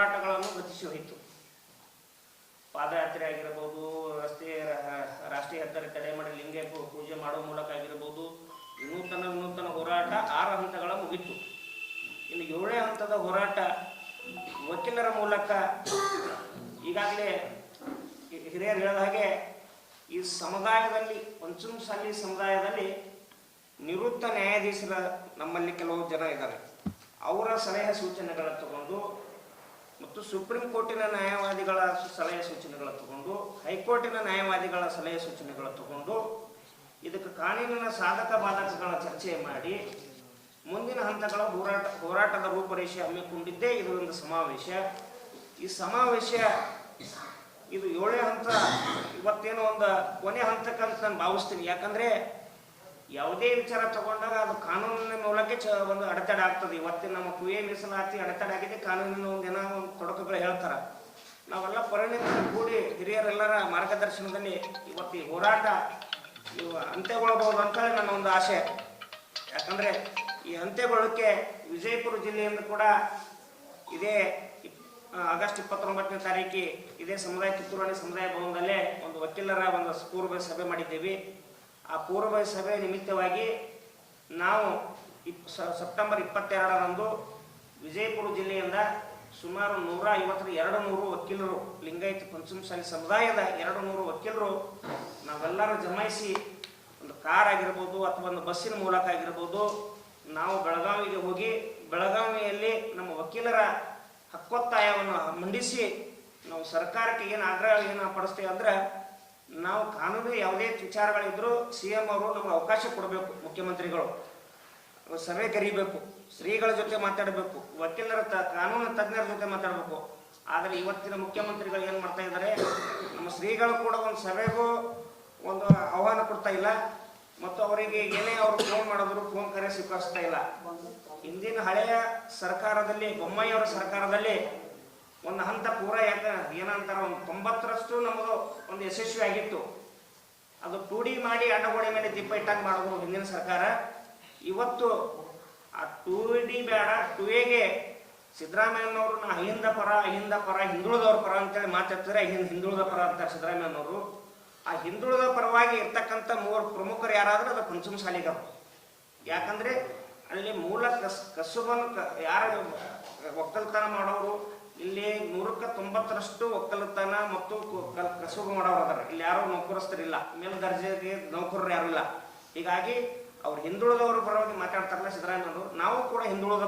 ಹೋರಾಟಗಳನ್ನು ಗತಿಸಿ ಹೋಯಿತು. ಪಾದಯಾತ್ರೆ ಆಗಿರಬಹುದು, ರಾಷ್ಟ್ರೀಯ ಹೆದ್ದಾರಿ ತಡೆ ಮಾಡಿ ಲಿಂಗ ಪೂಜೆ ಮಾಡುವ ಮೂಲಕ ಆಗಿರಬಹುದು, ವಿನೂತನ ಹೋರಾಟ 6 ಹಂತಗಳ ಮುಗಿತು. ಇನ್ನು 7ನೇ ಹಂತದ ಹೋರಾಟ ವಕೀಲರ ಮೂಲಕ. ಈಗಾಗಲೇ ಹಿರಿಯರು ಹೇಳಿದ ಹಾಗೆ ಈ ಸಮುದಾಯದಲ್ಲಿ ಪಂಚಮಸಾಲಿ ಸಮುದಾಯದಲ್ಲಿ ನಿವೃತ್ತ ನ್ಯಾಯಾಧೀಶರ ನಮ್ಮಲ್ಲಿ ಕೆಲವು ಜನ ಇದ್ದಾರೆ. ಅವರ ಸಲಹೆ ಸೂಚನೆಗಳನ್ನು ತಗೊಂಡು ಮತ್ತು ಸುಪ್ರೀಂ ಕೋರ್ಟಿನ ನ್ಯಾಯವಾದಿಗಳ ಸಲಹೆ ಸೂಚನೆಗಳನ್ನು ತಗೊಂಡು ಹೈಕೋರ್ಟಿನ ನ್ಯಾಯವಾದಿಗಳ ಸಲಹೆ ಸೂಚನೆಗಳನ್ನು ತಗೊಂಡು ಇದಕ್ಕೆ ಕಾನೂನಿನ ಸಾಧಕ ಬಾಧಕಗಳ ಚರ್ಚೆ ಮಾಡಿ ಮುಂದಿನ ಹಂತಗಳ ಹೋರಾಟದ ರೂಪರೇಷೆ ಹಮ್ಮಿಕೊಂಡಿದ್ದೇ ಇದು ಒಂದು ಸಮಾವೇಶ. ಈ ಸಮಾವೇಶ ಇದು 7ನೇ ಹಂತ. ಇವತ್ತೇನೋ ಒಂದು ಕೊನೆ ಹಂತಕ್ಕಂತ ನಾನು ಭಾವಿಸ್ತೀನಿ. ಯಾಕಂದರೆ ಯಾವುದೇ ವಿಚಾರ ತಗೊಂಡಾಗ ಅದು ಕಾನೂನಿನ ಮೂಲಕ ಒಂದು ಅಡೆತಡೆ ಆಗ್ತದೆ. ಇವತ್ತಿನ ನಮ್ಮ ಕುಯೇ ಮೀಸಲಾತಿ ಅಡೆತಡೆ ಆಗಿದೆ, ಕಾನೂನಿನ ಒಂದು ತೊಡಕುಗಳು ಹೇಳ್ತಾರೆ. ನಾವೆಲ್ಲ ಪರಿಣಿತರು ಕೂಡಿ ಹಿರಿಯರೆಲ್ಲರ ಮಾರ್ಗದರ್ಶನದಲ್ಲಿ ಇವತ್ತು ಈ ಹೋರಾಟ ಅಂತ್ಯಗೊಳ್ಳಬಹುದು ಅಂತ ನನ್ನ ಒಂದು ಆಸೆ. ಯಾಕಂದರೆ ಈ ಅಂತ್ಯಗೊಳ್ಳಕ್ಕೆ ವಿಜಯಪುರ ಜಿಲ್ಲೆಯಿಂದ ಕೂಡ ಇದೇ ಆಗಸ್ಟ್ 29ನೇ ತಾರೀಕಿಗೆ ಇದೇ ಸಮುದಾಯ ಕಿತ್ತೂರಾಣಿ ಸಮುದಾಯ ಭವನದಲ್ಲೇ ಒಂದು ವಕೀಲರ ಒಂದು ಪೂರ್ವ ಸಭೆ ಮಾಡಿದ್ದೇವೆ. ಆ ಪೂರ್ವ ಸಭೆ ನಿಮಿತ್ತವಾಗಿ ನಾವು ಸೆಪ್ಟೆಂಬರ್ 22ರಂದು ವಿಜಯಪುರ ಜಿಲ್ಲೆಯಿಂದ ಸುಮಾರು 150-200 ವಕೀಲರು, ಲಿಂಗಾಯತ ಪಂಚಮಸಾಲಿ ಸಮುದಾಯದ 200 ವಕೀಲರು ನಾವೆಲ್ಲರೂ ಜಮಾಯಿಸಿ ಒಂದು ಕಾರ್ ಆಗಿರ್ಬೋದು ಅಥವಾ ಒಂದು ಬಸ್ಸಿನ ಮೂಲಕ ಆಗಿರ್ಬೋದು ನಾವು ಬೆಳಗಾವಿಗೆ ಹೋಗಿ ಬೆಳಗಾವಿಯಲ್ಲಿ ನಮ್ಮ ವಕೀಲರ ಹಕ್ಕೊತ್ತಾಯವನ್ನು ಮಂಡಿಸಿ ನಾವು ಸರ್ಕಾರಕ್ಕೆ ಏನು ಪಡಿಸ್ತೇವೆ ಅಂದ್ರೆ, ನಾವು ಕಾನೂನು ಯಾವುದೇ ವಿಚಾರಗಳಿದ್ರೂ CM ಅವರು ನಮಗೆ ಅವಕಾಶ ಕೊಡಬೇಕು. ಮುಖ್ಯಮಂತ್ರಿಗಳು ಸಭೆ ಕರೀಬೇಕು, ಶ್ರೀಗಳ ಜೊತೆ ಮಾತಾಡಬೇಕು, ವಕೀಲರ ಕಾನೂನು ತಜ್ಞರ ಜೊತೆ ಮಾತಾಡಬೇಕು. ಆದರೆ ಇವತ್ತಿನ ಮುಖ್ಯಮಂತ್ರಿಗಳು ಏನು ಮಾಡ್ತಾ ಇದ್ದಾರೆ, ನಮ್ಮ ಶ್ರೀಗಳು ಕೂಡ ಒಂದು ಸಭೆಗೂ ಒಂದು ಆಹ್ವಾನ ಕೊಡ್ತಾ ಇಲ್ಲ ಮತ್ತು ಅವರಿಗೆ ಏನೇ ಅವರು ಫೋನ್ ಮಾಡಿದ್ರು ಫೋನ್ ಕರೆ ಸ್ವೀಕರಿಸ್ತಾ ಇಲ್ಲ. ಹಿಂದಿನ ಹಳೆಯ ಸರ್ಕಾರದಲ್ಲಿ, ಬೊಮ್ಮಾಯಿಯವರ ಸರ್ಕಾರದಲ್ಲಿ ಒಂದು ಹಂತ ಪೂರ ಏನಂತಾರೆ ಒಂದು 90ರಷ್ಟು ನಮ್ಮದು ಒಂದು ಯಶಸ್ವಿ ಆಗಿತ್ತು. ಅದು 2D ಮಾಡಿ ಅಡ್ಡಗೋಡೆ ಮೇಲೆ ದೀಪ ಇಟ್ಟಂಗೆ ಮಾಡಿದ್ರು ಹಿಂದಿನ ಸರ್ಕಾರ. ಇವತ್ತು ಆ 2D ಬೇಡ, 2Aಗೆ ಸಿದ್ದರಾಮಯ್ಯನವರು ನಾ ಅಹಿಂದ ಪರ ಹಿಂದುಳಿದವ್ರ ಪರ ಅಂತೇಳಿ ಮಾತಾಡ್ತಾರೆ. ಹಿಂದುಳಿದ ಪರ ಅಂತಾರೆ ಸಿದ್ದರಾಮಯ್ಯನವರು. ಆ ಹಿಂದುಳಿದ ಪರವಾಗಿ ಇರ್ತಕ್ಕಂಥ 3 ಪ್ರಮುಖರು ಯಾರಾದರೂ ಅದು ಪಂಚಮಸಾಲಿಗರು. ಯಾಕಂದರೆ ಅಲ್ಲಿ ಮೂಲ ಕಸುಬನ್ನು ಯಾರು ಒಕ್ಕಲ್ತನ ಮಾಡೋರು, ಇಲ್ಲಿ 190ರಷ್ಟು ಒಕ್ಕಲತನ ಮತ್ತು ಕಸುಬು ಮಾಡೋರು ಅದಾರ. ಇಲ್ಲಿ ಯಾರು ನೌಕರಸ್ಥರಿಲ್ಲ, ಮೇಲ್ದರ್ಜೆಗೆ ನೌಕರರು ಯಾರು ಇಲ್ಲ. ಹೀಗಾಗಿ ಅವ್ರು ಹಿಂದುಳಿದವ್ರ ಪರವಾಗಿ ಮಾತಾಡ್ತಾರಲ್ಲ ಸಿದ್ದರಾಮಯ್ಯನವರು. ನಾವು ಕೂಡ ಹಿಂದುಳಿದ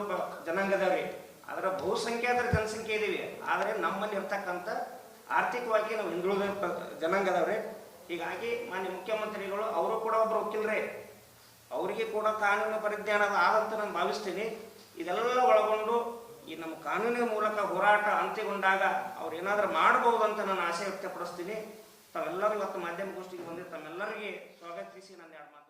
ಜನಾಂಗದವ್ರಿ, ಅದರ ಬಹುಸಂಖ್ಯಾತರ ಜನಸಂಖ್ಯೆ ಇದ್ದೀವಿ. ಆದರೆ ನಮ್ಮಲ್ಲಿ ಇರ್ತಕ್ಕಂಥ ಆರ್ಥಿಕವಾಗಿ ನಾವು ಹಿಂದುಳಿದ ಜನಾಂಗದವ್ರೆ. ಹೀಗಾಗಿ ಮಾನ್ಯ ಮುಖ್ಯಮಂತ್ರಿಗಳು ಅವರು ಕೂಡ ಒಬ್ಬರು ವಕೀಲರೇ, ಅವರಿಗೆ ಕೂಡ ಕಾನೂನು ಪರಿಜ್ಞಾನ ಆದಂತ ನಾನು ಭಾವಿಸ್ತೀನಿ. ಇದೆಲ್ಲ ಒಳಗೊಂಡು ಈ ನಮ್ಮ ಕಾನೂನಿನ ಮೂಲಕ ಹೋರಾಟ ಅಂತ್ಯಗೊಂಡಾಗ ಅವ್ರು ಏನಾದರೂ ಮಾಡಬಹುದು ಅಂತ ನಾನು ಆಸೆ ವ್ಯಕ್ತಪಡಿಸ್ತೀನಿ. ತಾವೆಲ್ಲರೂ ಇವತ್ತು ಮಾಧ್ಯಮಗೋಷ್ಠಿಗೆ ಬಂದಿದ್ದು ತಮ್ಮೆಲ್ಲರಿಗೆ ಸ್ವಾಗತಿಸಿ ನಾನು 2 ಮಾತು